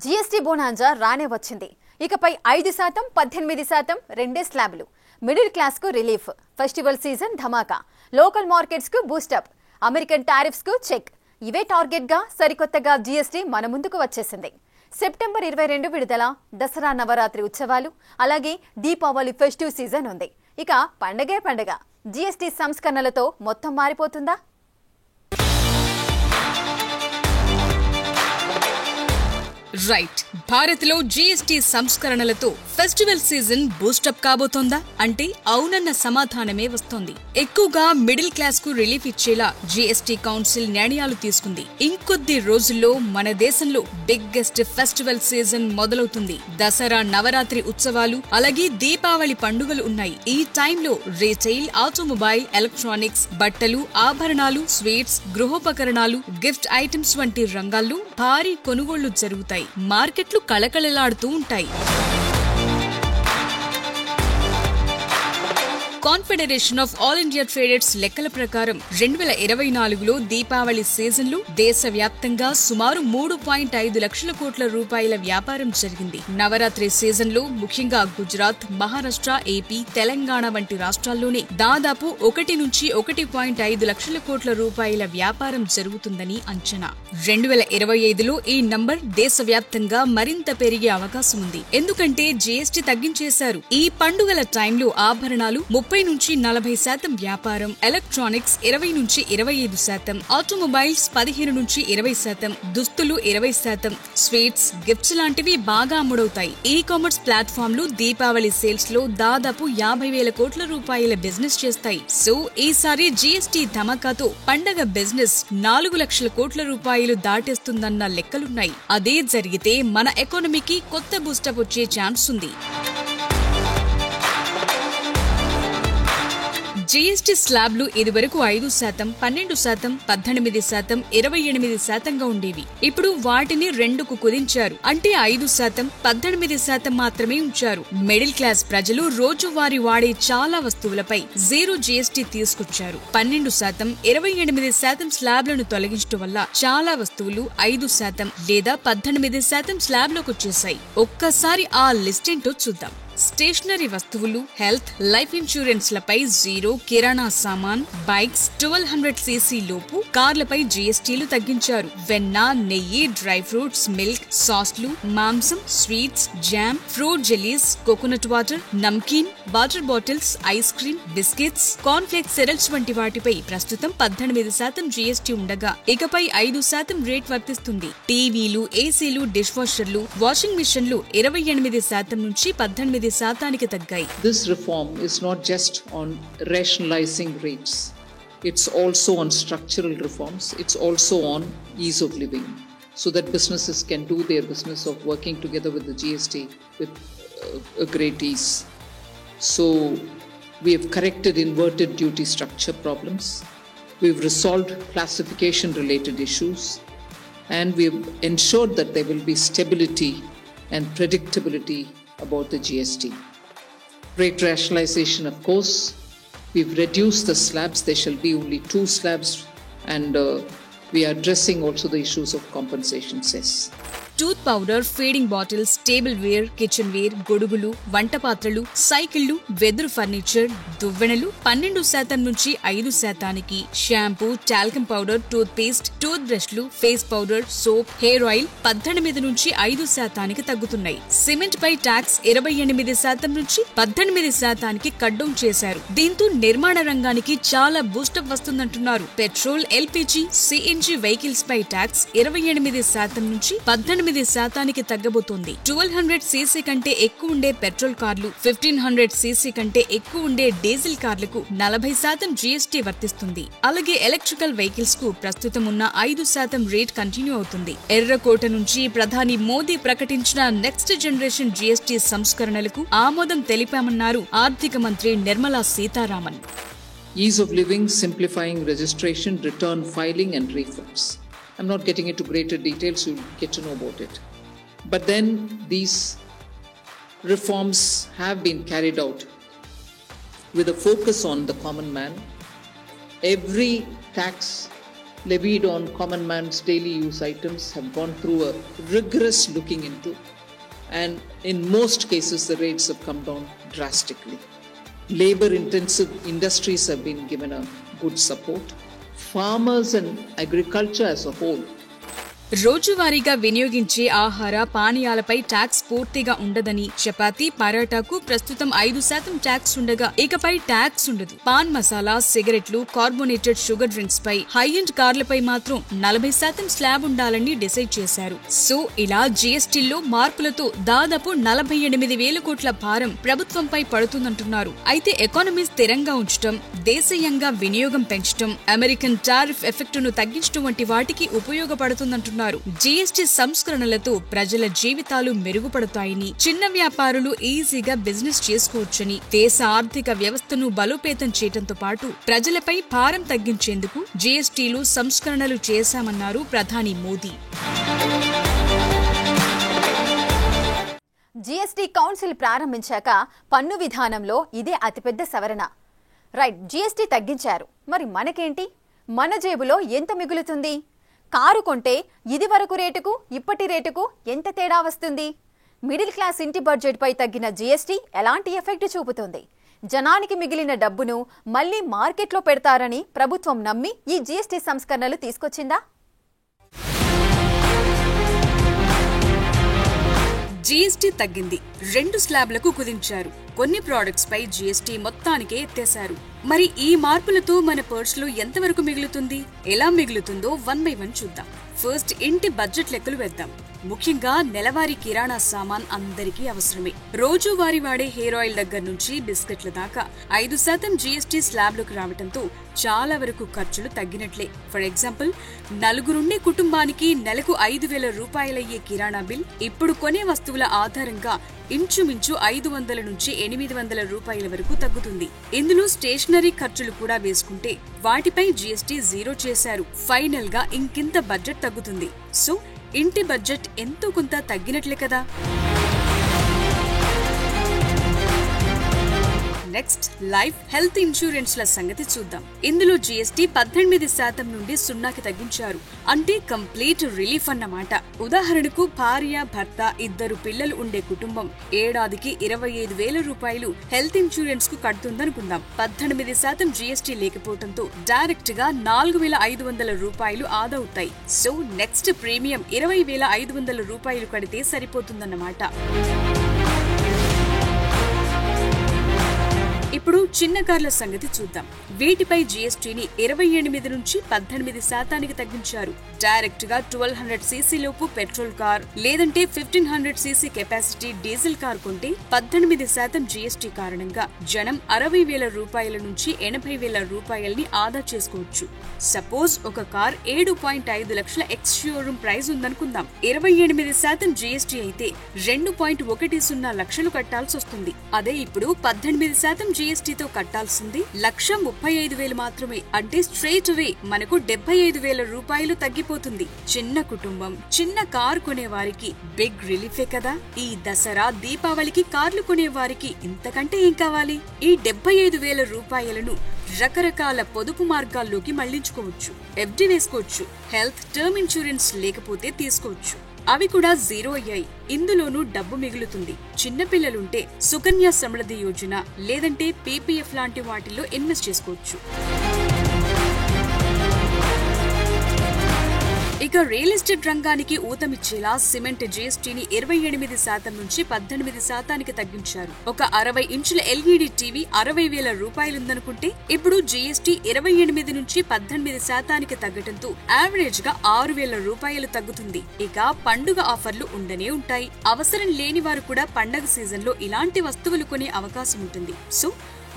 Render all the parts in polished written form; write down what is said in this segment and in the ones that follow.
GST బోనాంజా రానే వచ్చింది. ఇకపై 5%, 18% రెండే స్లాబులు. మిడిల్ క్లాస్ కు రిలీఫ్, ఫెస్టివల్ సీజన్ ధమాకా, లోకల్ మార్కెట్స్ కు బూస్టప్, అమెరికన్ టారిఫ్స్ కు చెక్. ఇవే టార్గెట్ గా సరికొత్తగా జీఎస్టీ మన ముందుకు వచ్చేసింది. సెప్టెంబర్ 22 విడుదల, దసరా నవరాత్రి ఉత్సవాలు, అలాగే దీపావళి ఫెస్టివ్ సీజన్ ఉంది. ఇక పండగే పండగ. జీఎస్టీ సంస్కరణలతో మొత్తం మారిపోతుందా? రైట్. భారత్లో జీఎస్టీ సంస్కరణలతో ఫెస్టివల్ సీజన్ బూస్టప్ కాబోతోందా అంటే అవునన్న సమాధానమే వస్తోంది. ఎక్కువగా మిడిల్ క్లాస్ కు రిలీఫ్ ఇచ్చేలా జీఎస్టీ కౌన్సిల్ నిర్ణయాలు తీసుకుంది. ఇంకొద్ది రోజుల్లో మన దేశంలో బిగ్గెస్ట్ ఫెస్టివల్ సీజన్ మొదలవుతుంది. దసరా నవరాత్రి ఉత్సవాలు, అలాగే దీపావళి పండుగలు ఉన్నాయి. ఈ టైంలో రీటైల్, ఆటోమొబైల్, ఎలక్ట్రానిక్స్, బట్టలు, ఆభరణాలు, స్వీట్స్, గృహోపకరణాలు, గిఫ్ట్ ఐటమ్స్ వంటి రంగాల్లో భారీ కొనుగోళ్లు జరుగుతాయి. మార్కెట్లు కళకళలాడుతూ ఉంటాయి. Confederation of all India traders లెక్కల ప్రకారం 2024లో దీపావళి సీజన్లో దేశవ్యాప్తంగా సుమారు 3.5 లక్షల కోట్ల రూపాయల వ్యాపారం జరిగింది. నవరాత్రి సీజన్లో ముఖ్యంగా గుజరాత్, మహారాష్ట్ర, ఏపీ, తెలంగాణ వంటి రాష్ట్రాల్లోనే దాదాపు 1 నుంచి 1.5 లక్షల కోట్ల రూపాయల వ్యాపారం జరుగుతుందని అంచనా. 2025లో ఈ నంబర్ దేశవ్యాప్తంగా మరింత పెరిగే అవకాశం ఉంది. ఎందుకంటే జీఎస్టీ తగ్గించేశారు. ఈ పండుగల టైంలో ఆభరణాలు 30 నుంచి 40% వ్యాపారం, ఎలక్ట్రానిక్స్ 20 నుంచి 25%, ఆటోమొబైల్స్ 15 నుంచి 20%, దుస్తులు 20%, స్వీట్స్, గిఫ్ట్స్ లాంటివి బాగా అమ్ముడవుతాయి. ఈ కామర్స్ ప్లాట్ఫామ్లు దీపావళి సేల్స్ లో దాదాపు 50,000 కోట్ల రూపాయల బిజినెస్ చేస్తాయి. సో ఈసారి జీఎస్టీ ధమాకాతో పండగ బిజినెస్ 4 లక్షల కోట్ల రూపాయలు దాటేస్తుందన్న లెక్కలున్నాయి. అదే జరిగితే మన ఎకానమీకి కొత్త బూస్టప్ వచ్చే ఛాన్స్ ఉంది. జీఎస్టీ స్లాబ్లు ఇదివరకు 5%, 12%, 18%, 28%గా ఉండేవి. ఇప్పుడు వాటిని 2కు కుదించారు. అంటే 5%, 18% మాత్రమే ఉంచారు. మిడిల్ క్లాస్ ప్రజలు రోజువారీ వాడే చాలా వస్తువులపై 0 జీఎస్టీ తీసుకొచ్చారు. 12%, 28% స్లాబ్లను తొలగించడం వల్ల చాలా వస్తువులు 5% లేదా 18% స్లాబ్లోకి వచ్చేశాయి. ఒక్కసారి ఆ లిస్ట్ ఏంటో చూద్దాం. స్టేషనరీ వస్తువులు, హెల్త్, లైఫ్ ఇన్సూరెన్స్ లపై 0, కిరాణా సామాన్, బైక్స్ 1200cc లోపు కార్లపై జీఎస్టీలు తగ్గించారు. వెన్న, నెయ్యి, డ్రై ఫ్రూట్స్, మిల్క్, సాస్లు, మాంసం, sweets, jam, fruit jellies, coconut water, namkeen, water bottles, ice cream, biscuits, corn flakes, cereals వంటి వాటిపై ప్రస్తుతం 18% జీఎస్టీ ఉండగా ఇకపై 5% రేట్ వర్తిస్తుంది. టీవీలు, ఏసీలు, డిష్ వాషర్లు, వాషింగ్ మిషన్లు 28% నుంచి 18% తగ్గాయి. This reform is not just on rationalizing rates. It's also on structural reforms. It's also on ease of living, so that businesses can do their business of working together with the GST with a great ease. So we have corrected inverted duty structure problems. We've resolved classification related issues, and we've ensured that there will be stability and predictability about the GST. Rate rationalization, of course, we've reduced the slabs. There shall be only 2 slabs, and we are addressing also the issues of compensation cess. Tooth powder, feeding bottles, tableware, kitchenware, గొడుగులు, వంట పాత్రలు, సైకిళ్లు, వెదురు furniture, దువ్వెనలు 12% నుంచి 5%కి, shampoo, talcum powder, toothpaste, tooth బ్రష్లు, face powder, soap, hair oil 18 నుంచి 5%కి తగ్గుతున్నాయి. సిమెంట్ పై ట్యాక్స్ 28% నుంచి 18%కి కట్ డౌన్ చేశారు. దీంతో నిర్మాణ రంగానికి చాలా బూస్టప్ వస్తుందంటున్నారు. పెట్రోల్, ఎల్పీజీ, సిఎన్జీ వెహికల్స్ పై ట్యాక్స్ 28% నుంచి 18%కి తగ్గబోతోంది. 1200cc కంటే ఎక్కువ ఉండే పెట్రోల్ కార్లు, 1500cc కంటే ఎక్కువ ఉండే డీజిల్ కార్లకు 40% జీఎస్టీ వర్తిస్తుంది. అలాగే ఎలక్ట్రికల్ వెహికల్స్ కు ప్రస్తుతం ఉన్న 5% రేట్ కంటిన్యూ అవుతుంది. ఎర్రకోట నుంచి ప్రధాని మోదీ ప్రకటించిన నెక్స్ట్ జనరేషన్ జీఎస్టీ సంస్కరణలకు ఆమోదం తెలిపామన్నారు ఆర్థిక మంత్రి Nirmala Sitharaman. Ease of living, simplifying registration, return filing and refunds. I'm not getting into greater details, you'll get to know about it. But then these reforms have been carried out with a focus on the common man. Every tax levied on common man's daily use items have gone through a rigorous looking into, and in most cases the rates have come down drastically. Labor intensive industries have been given a good support. Farmers and agriculture as a whole రోజువారీగా వినియోగించే ఆహార పానీయాలపై tax పూర్తిగా ఉండదని, చపాతీ పరాటాకు ప్రస్తుతం 5% tax ఉండగా ఇకపై tax ఉండదు. Pan masala, సిగరెట్లు, కార్బోనేటెడ్ షుగర్ డ్రింక్స్ పై, హై ఎండ్ కార్లపై మాత్రం 40% స్లాబ్ ఉండాలని డిసైడ్ చేశారు. సో ఇలా జీఎస్టీలో మార్పులతో దాదాపు 48,000 కోట్ల భారం ప్రభుత్వంపై పడుతుందంటున్నారు. అయితే ఎకానమీ స్థిరంగా ఉంచడం, దేశీయంగా వినియోగం పెంచడం, అమెరికన్ టారిఫ్ ఎఫెక్టును తగ్గించడం వంటి వాటికి ఉపయోగపడుతుందంటున్నారు. జీఎస్టీ సంస్కరణలతో ప్రజల జీవితాలు మెరుగుపడతాయని, చిన్న వ్యాపారులు ఈజీగా బిజినెస్ చేసుకోవచ్చని, దేశ ఆర్థిక వ్యవస్థను బలోపేతం చేయడంతో పాటు ప్రజలపై భారం తగ్గించేందుకు జీఎస్టీలు సంస్కరణలు చేశామన్నారు ప్రధాని మోదీ. జీఎస్టీ కౌన్సిల్ ప్రారంభించాక పన్ను విధానంలో ఇదే అతిపెద్ద సవరణ. రైట్, జీఎస్టీ తగ్గించారు. మరి మనకేంటి? మన జేబులో ఎంత మిగులుతుంది? కారు కొంటే ఇది వరకు రేటుకు ఇప్పటి రేటుకు ఎంత తేడా వస్తుంది? మిడిల్ క్లాస్ ఇంటి బడ్జెట్ పై తగ్గిన జీఎస్టీ ఎలాంటి ఎఫెక్ట్ చూపుతుంది? జనానికి మిగిలిన డబ్బును మళ్లీ మార్కెట్లో పెడతారని ప్రభుత్వం నమ్మి ఈ జీఎస్టీ సంస్కరణలు తీసుకొచ్చిందా? జీఎస్టీ తగ్గింది, 2 స్లాబ్లకు కుదించారు. కొన్ని ప్రొడక్ట్స్ పై జీఎస్టీ మొత్తానికే ఎత్తేశారు. మరి ఈ మార్పులతో మన పర్సులో ఎంతవరకు మిగులుతుంది? ఎలా మిగులుతుందో 1 by 1 చూద్దాం. ఫస్ట్ ఇంటి బడ్జెట్ లెక్కలు వేద్దాం. ముఖ్యంగా నెలవారీ కిరాణా సామాన్ అందరికీ అవసరమే. రోజువారీ వాడే హెయిర్ ఆయిల్ దగ్గర నుంచి బిస్కెట్ల దాకా 5% జీఎస్టీ స్లాబ్లోకి రావడంతో చాలా వరకు ఖర్చులు తగ్గినట్లే. ఫర్ ఎగ్జాంపుల్, 4 నుండి కుటుంబానికి నెలకు 5,000 రూపాయలయ్యే కిరాణా బిల్ ఇప్పుడు కొనే వస్తువుల ఆధారంగా ఇంచుమించు 500 నుంచి 800 రూపాయల వరకు తగ్గుతుంది. ఇందులో స్టేషనరీ ఖర్చులు కూడా వేసుకుంటే వాటిపై జీఎస్టీ 0 చేశారు. ఫైనల్ గా ఇంకింత బడ్జెట్ తగ్గుతుంది. సో ఇంటి బడ్జెట్ ఎంతో కొంత తగ్గినట్లే కదా. నెక్స్ట్, లైఫ్ హెల్త్ ఇన్సూరెన్స్ ల సంగతి చూద్దాం. ఇందులో జీఎస్టీ 18% నుండి 0కి తగ్గించారు. అంటే కంప్లీట్ రిలీఫ్ అన్నమాట. ఉదాహరణకు భార్య, భర్త, 2 పిల్లలు ఉండే కుటుంబం ఏడాదికి 25,000 రూపాయలు హెల్త్ ఇన్సూరెన్స్ కు కడుతుందనుకుందాం. 18% జీఎస్టీ లేకపోవడంతో డైరెక్ట్ గా 4,500 రూపాయలు ఆదా అవుతాయి. సో నెక్స్ట్ ప్రీమియం 20,500 రూపాయలు కడితే సరిపోతుందన్నమాట. ఇప్పుడు చిన్న కార్ల సంగతి చూద్దాం. వీటిపై జీఎస్టీని 28 నుంచి 18%కి తగ్గించారు. డైరెక్ట్ గా 1200 సీసీ లోపు పెట్రోల్ కార్ లేదంటే 1500 సీసీ కెపాసిటీ డీజిల్ కార్ కొంటే 18% జీఎస్టీ కారణంగా జనం 60,000 రూపాయల నుంచి 80,000 రూపాయల్ని ఆదా చేసుకోవచ్చు. సపోజ్ ఒక కార్ 7.5 లక్షల ఎక్స్ షోరూమ్ ప్రైస్ ఉందనుకుందాం. 28% జీఎస్టీ అయితే 2.10 లక్షలు కట్టాల్సి వస్తుంది. అదే ఇప్పుడు 18% జీఎస్టీతో కట్టాల్సింది 1,35,000 మాత్రమే. అంటే స్ట్రేట్ అవే మనకు 75,000 రూపాయలు తగ్గిపోతుంది. చిన్న కుటుంబం, చిన్న కార్ కొనే వారికి బిగ్ రిలీఫే కదా. ఈ దసరా, దీపావళికి కార్లు కొనే వారికి ఇంతకంటే ఏం కావాలి? ఈ 75,000 రూపాయలను రకరకాల పొదుపు మార్గాల్లోకి మళ్లించుకోవచ్చు. ఎఫ్డి వేసుకోవచ్చు. హెల్త్ టర్మ్ ఇన్సూరెన్స్ లేకపోతే తీసుకోవచ్చు. అవి కూడా 0 అయ్యాయి. ఇందులోనూ డబ్బు మిగులుతుంది. చిన్నపిల్లలుంటే సుకన్య సమృద్ధి యోజన లేదంటే పీపీఎఫ్ లాంటి వాటిల్లో ఇన్వెస్ట్ చేసుకోవచ్చు. ఇక రియల్ ఎస్టేట్ రంగానికి ఊతమిచ్చేలా సిమెంట్ జీఎస్టీని 28% నుంచి 18%కి తగ్గించారు. ఒక 60 ఇంచుల ఎల్ఈడి టీవీ 60,000 రూపాయలుందనుకుంటే ఇప్పుడు జీఎస్టీ 28 నుంచి 18%కి తగ్గడంతో యావరేజ్ గా 6,000 రూపాయలు తగ్గుతుంది. ఇక పండుగ ఆఫర్లు ఉండనే ఉంటాయి. అవసరం లేని వారు కూడా పండగ సీజన్ లో ఇలాంటి వస్తువులు కొనే అవకాశం ఉంటుంది. సో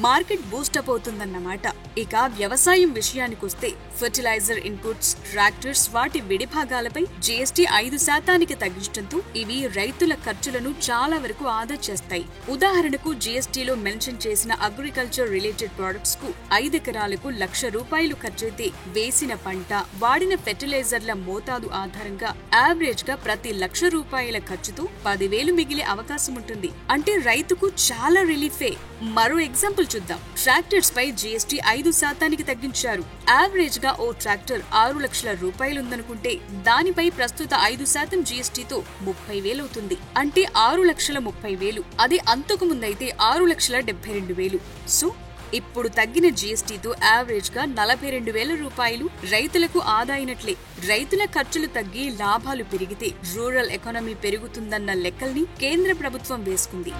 మార్కెట్ బూస్టప్ అవుతుందన్నమాట. ఇక వ్యవసాయం విషయానికొస్తే ఫెర్టిలైజర్ ఇన్పుట్స్, ట్రాక్టర్స్, వాటి విడిభాగాలపై జీఎస్టీ 5%కి తగ్గించడంతో ఇవి రైతుల ఖర్చులను చాలా వరకు ఆదా చేస్తాయి. ఉదాహరణకు జీఎస్టీలో మెన్షన్ చేసిన అగ్రికల్చర్ రిలేటెడ్ ప్రొడక్ట్స్ కు 5 ఎకరాలకు 1,00,000 రూపాయలు ఖర్చయితే వేసిన పంట, వాడిన ఫెర్టిలైజర్ల మోతాదు ఆధారంగా యావరేజ్ గా ప్రతి 1,00,000 రూపాయల ఖర్చుతో 10,000 మిగిలే అవకాశం ఉంటుంది. అంటే రైతుకు చాలా రిలీఫే. మరో ఎగ్జాంపుల్ ఎగ్జాంపుల్ చూద్దాం. ట్రాక్టర్స్ పై జీఎస్టీ 5% తగ్గించారు. యావరేజ్ గా ఓ ట్రాక్టర్ 6 లక్షల రూపాయలుందనుకుంటే దానిపై ప్రస్తుత 5% జీఎస్టీతో 30,000 అవుతుంది. అంటే 6,30,000. అది అంతకు ముందైతే 6,72,000. సో ఇప్పుడు తగ్గిన జీఎస్టీతో యావరేజ్ గా 42,000 రూపాయలు రైతులకు ఆదా అయినట్లే. రైతుల ఖర్చులు తగ్గి లాభాలు పెరిగితే రూరల్ ఎకానమీ పెరుగుతుందన్న లెక్కల్ని కేంద్ర ప్రభుత్వం వేసుకుంది.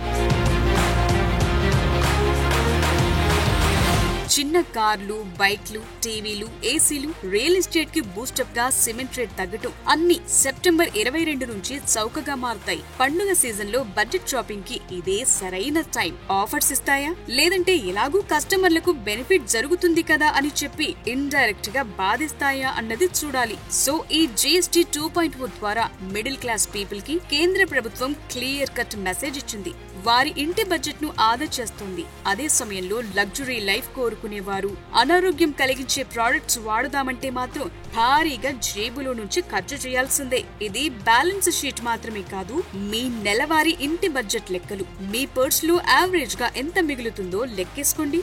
చిన్న కార్లు, బైక్లు, టీవీలు, ఏసీలు, రియల్ ఎస్టేట్ కి బూస్టప్ గా సిమెంట్ రేట్ తగ్గటం అన్ని సెప్టెంబర్ 22 నుంచి చౌకగా మారుతాయి. పండుగ సీజన్ లో బడ్జెట్ షాపింగ్ కి ఇదే సరైన టైం. ఆఫర్స్ ఇస్తాయా, లేదంటే ఎలాగూ కస్టమర్లకు బెనిఫిట్ జరుగుతుంది కదా అని చెప్పి ఇండైరెక్ట్ గా బాధిస్తాయా అన్నది చూడాలి. సో ఈ జీఎస్టీ 2.0 ద్వారా మిడిల్ క్లాస్ పీపుల్ కి కేంద్ర ప్రభుత్వం క్లియర్ కట్ మెసేజ్ ఇచ్చింది. వారి ఇంటి బడ్జెట్ ను ఆదా చేస్తుంది. అదే సమయంలో లగ్జరీ లైఫ్ కోరుకునేవారు అనారోగ్యం కలిగించే ప్రొడక్ట్స్ వాడుదామంటే మాత్రం భారీగా జేబులో నుంచి ఖర్చు చేయాల్సిందే. ఇది బ్యాలెన్స్ షీట్ మాత్రమే కాదు, మీ నెలవారీ ఇంటి బడ్జెట్ లెక్కలు. మీ పర్స్ లో యావరేజ్ గా ఎంత మిగులుతుందో లెక్కేసుకోండి.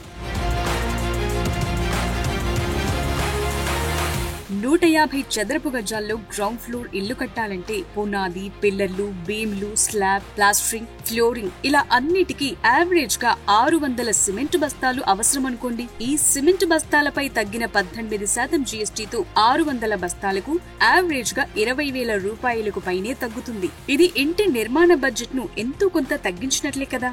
150 చదరపు గజాల్లో గ్రౌండ్ ఫ్లోర్ ఇల్లు కట్టాలంటే పునాది, పిల్లర్లు, బీమ్లు, స్లాబ్, ప్లాస్టరింగ్, ఫ్లోరింగ్ ఇలా అన్నిటికీ యావరేజ్ గా 600 సిమెంట్ బస్తాలు అవసరం అనుకోండి. ఈ సిమెంట్ బస్తాలపై తగ్గిన 18% జీఎస్టీతో 600 బస్తాలకు యావరేజ్ గా 20,000 రూపాయలకు పైనే తగ్గుతుంది. ఇది ఇంటి నిర్మాణ బడ్జెట్ ను ఎంతో కొంత తగ్గించినట్లే కదా.